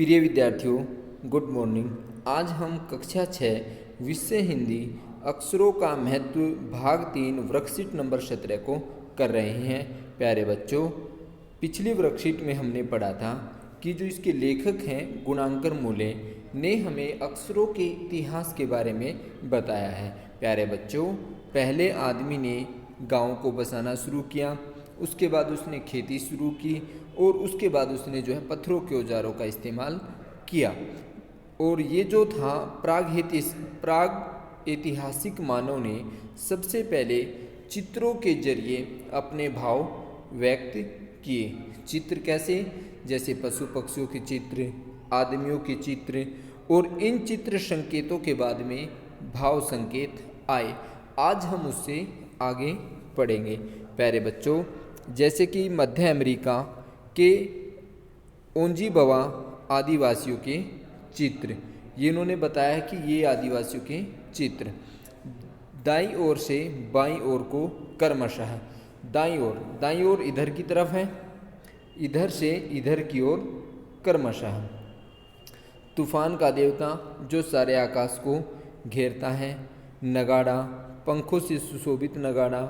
प्रिय विद्यार्थियों, good morning. आज हम कक्षा 6 विषय हिंदी अक्षरों का महत्व भाग 3 वर्कशीट नंबर 17 को कर रहे हैं। प्यारे बच्चों, पिछली वर्कशीट में हमने पढ़ा था कि जो इसके लेखक हैं गुणांकर मूले ने हमें अक्षरों के इतिहास के बारे में बताया है। प्यारे बच्चों, पहले आदमी ने गाँव को बसाना शुरू किया, उसके बाद उसने खेती शुरू की और उसके बाद उसने जो है पत्थरों के औजारों का इस्तेमाल किया। और ये जो था प्राग ऐतिहासिक मानव ने सबसे पहले चित्रों के जरिए अपने भाव व्यक्त किए। चित्र कैसे? जैसे पशु पक्षियों के चित्र, आदमियों के चित्र, और इन चित्र संकेतों के बाद में भाव संकेत आए। आज हम उससे आगे पढ़ेंगे। प्यारे बच्चों, जैसे कि मध्य अमेरिका के ओंजीबवा आदिवासियों के चित्र, ये इन्होंने बताया कि ये आदिवासियों के चित्र दाईं ओर से बाईं ओर को क्रमशः, दाईं ओर इधर की तरफ है, इधर से इधर की ओर क्रमशः। तूफान का देवता जो सारे आकाश को घेरता है, नगाड़ा, पंखों से सुशोभित नगाड़ा,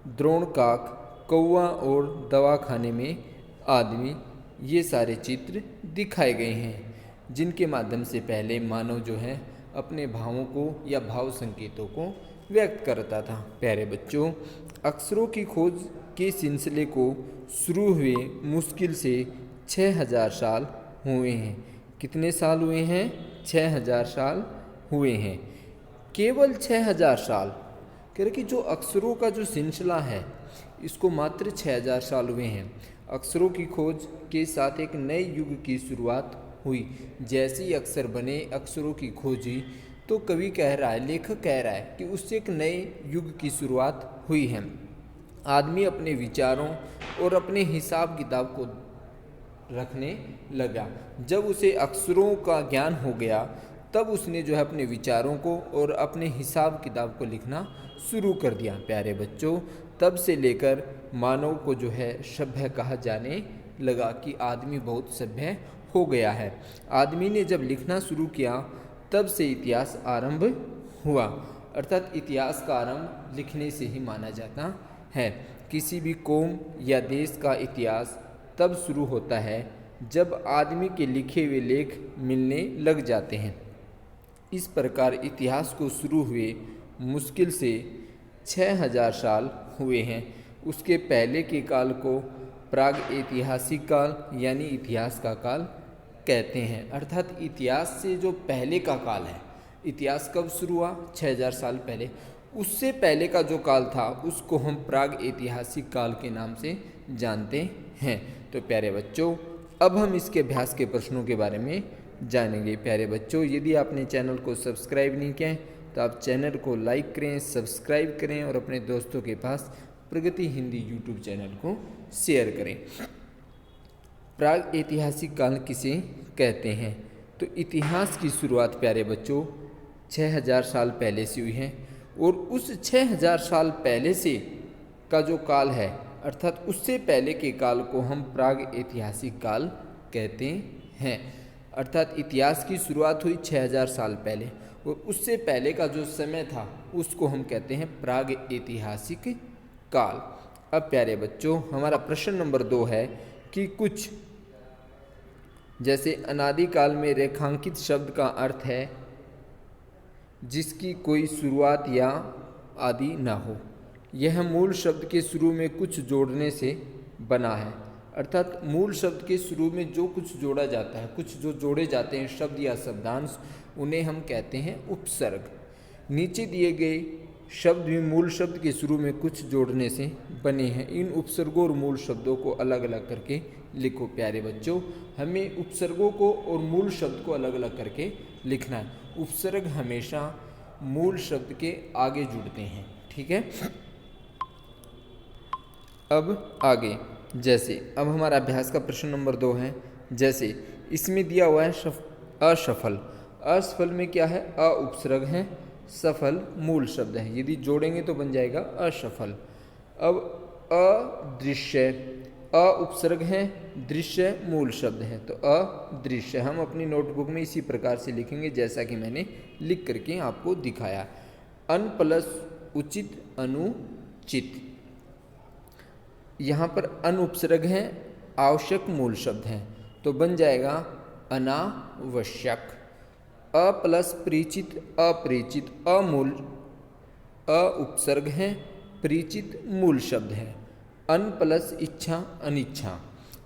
द्रोणकाक, कौवा और दवाखाने में आदमी, ये सारे चित्र दिखाए गए हैं जिनके माध्यम से पहले मानव जो है अपने भावों को या भाव संकेतों को व्यक्त करता था। प्यारे बच्चों, अक्षरों की खोज के सिलसिले को शुरू हुए मुश्किल से 6000 साल हुए हैं। कितने साल हुए हैं? 6000 साल हुए हैं। केवल 6000 साल, क्योंकि जो अक्षरों का जो सिलसिला है इसको मात्र 6000 साल हुए हैं। अक्षरों की खोज के साथ एक नए युग की शुरुआत हुई। जैसे ही अक्षर बने, अक्षरों की खोज हुई, तो कवि कह रहा है, लेखक कह रहा है कि उससे एक नए युग की शुरुआत हुई है। आदमी अपने विचारों और अपने हिसाब किताब को रखने लगा। जब उसे अक्षरों का ज्ञान हो गया, तब उसने जो है अपने विचारों को और अपने हिसाब किताब को लिखना शुरू कर दिया। प्यारे बच्चों, तब से लेकर मानव को जो है सभ्य कहा जाने लगा कि आदमी बहुत सभ्य हो गया है। आदमी ने जब लिखना शुरू किया, तब से इतिहास आरंभ हुआ। अर्थात इतिहास का आरंभ लिखने से ही माना जाता है। किसी भी कौम या देश का इतिहास तब शुरू होता है जब आदमी के लिखे हुए लेख मिलने लग जाते हैं। इस प्रकार इतिहास को शुरू हुए मुश्किल से 6000 साल हुए हैं। उसके पहले के काल को प्राग ऐतिहासिक काल यानी इतिहास का काल कहते हैं। अर्थात इतिहास से जो पहले का काल है, इतिहास कब शुरू हुआ? 6000 साल पहले। उससे पहले का जो काल था उसको हम प्राग ऐतिहासिक काल के नाम से जानते हैं। तो प्यारे बच्चों, अब हम इसके अभ्यास के प्रश्नों के बारे में जानेंगे। प्यारे बच्चों, यदि आपने चैनल को सब्सक्राइब नहीं किया है तो आप चैनल को लाइक करें, सब्सक्राइब करें और अपने दोस्तों के पास प्रगति हिंदी यूट्यूब चैनल को शेयर करें। प्राग ऐतिहासिक काल किसे कहते हैं? तो इतिहास की शुरुआत प्यारे बच्चों 6000 साल पहले से हुई है। और उस 6000 साल पहले से का जो काल है, अर्थात उससे पहले के काल को हम प्राग ऐतिहासिक काल कहते हैं। अर्थात इतिहास की शुरुआत हुई 6000 साल पहले और उससे पहले का जो समय था उसको हम कहते हैं प्राग ऐतिहासिक काल। अब प्यारे बच्चों, हमारा प्रश्न नंबर 2 है कि कुछ, जैसे अनादिकाल में रेखांकित शब्द का अर्थ है जिसकी कोई शुरुआत या आदि ना हो। यह मूल शब्द के शुरू में कुछ जोड़ने से बना है। अर्थात मूल शब्द के शुरू में जो कुछ जोड़ा जाता है, कुछ जो जोड़े जाते हैं शब्द या शब्दांश, उन्हें हम कहते हैं उपसर्ग। नीचे दिए गए शब्द भी मूल शब्द के शुरू में कुछ जोड़ने से बने हैं। इन उपसर्गों और मूल शब्दों को अलग अलग करके लिखो। प्यारे बच्चों, हमें उपसर्गों को और मूल शब्द को अलग अलग करके लिखना है। उपसर्ग हमेशा मूल शब्द के आगे जुड़ते हैं, ठीक है। अब आगे, जैसे अब हमारा अभ्यास का प्रश्न नंबर 2 है। जैसे इसमें दिया हुआ है असफल। असफल में क्या है? अ उपसर्ग है, सफल मूल शब्द है। यदि जोड़ेंगे तो बन जाएगा असफल। अब अदृश्य, अ उपसर्ग है, दृश्य मूल शब्द है, तो अदृश्य। हम अपनी नोटबुक में इसी प्रकार से लिखेंगे जैसा कि मैंने लिख करके आपको दिखाया। अन प्लस उचित अनुचित, यहाँ पर अन उपसर्ग है, आवश्यक मूल शब्द है, तो बन जाएगा अनावश्यक। अ प्लस परिचित अपरिचित, अमूल अ उपसर्ग है, परिचित मूल शब्द है। अन प्लस इच्छा अनिच्छा,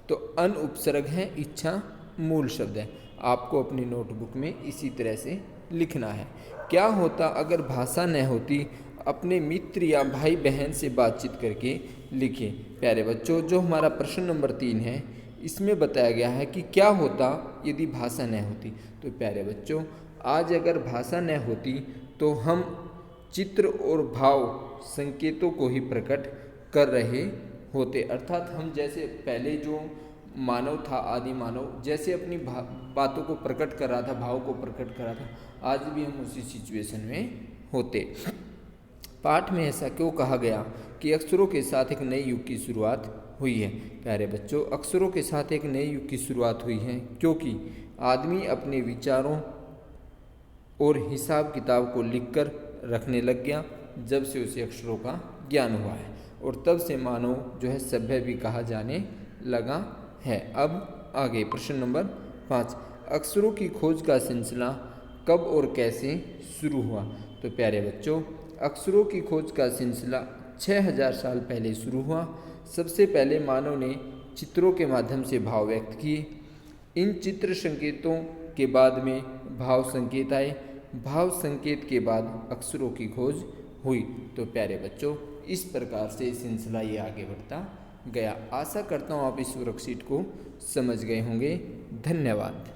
तो अन उपसर्ग है, इच्छा मूल शब्द है। आपको अपनी नोटबुक में इसी तरह से लिखना है। क्या होता अगर भाषा न होती, अपने मित्र या भाई बहन से बातचीत करके लिखें। प्यारे बच्चों, जो हमारा प्रश्न नंबर 3 है इसमें बताया गया है कि क्या होता यदि भाषा न होती। तो प्यारे बच्चों, आज अगर भाषा न होती तो हम चित्र और भाव संकेतों को ही प्रकट कर रहे होते, अर्थात हम जैसे पहले जो मानव था, आदि मानव जैसे अपनी बातों को प्रकट कर रहा था, भाव को प्रकट कर रहा था, आज भी हम उसी सिचुएशन में होते। पाठ में ऐसा क्यों कहा गया कि अक्षरों के साथ एक नए युग की शुरुआत हुई है। प्यारे बच्चों, अक्षरों के साथ एक नए युग की शुरुआत हुई है क्योंकि आदमी अपने विचारों और हिसाब किताब को लिखकर रखने लग गया जब से उसे अक्षरों का ज्ञान हुआ है, और तब से मानव जो है सभ्य भी कहा जाने लगा है। अब आगे प्रश्न नंबर 5, अक्षरों की खोज का सिलसिला कब और कैसे शुरू हुआ। तो प्यारे बच्चों, अक्षरों की खोज का सिलसिला 6000 साल पहले शुरू हुआ। सबसे पहले मानव ने चित्रों के माध्यम से भाव व्यक्त किए। इन चित्र संकेतों के बाद में भाव संकेत आए, भाव संकेत के बाद अक्षरों की खोज हुई। तो प्यारे बच्चों, इस प्रकार से सिलसिला ये आगे बढ़ता गया। आशा करता हूँ आप इस वर्कशीट को समझ गए होंगे। धन्यवाद।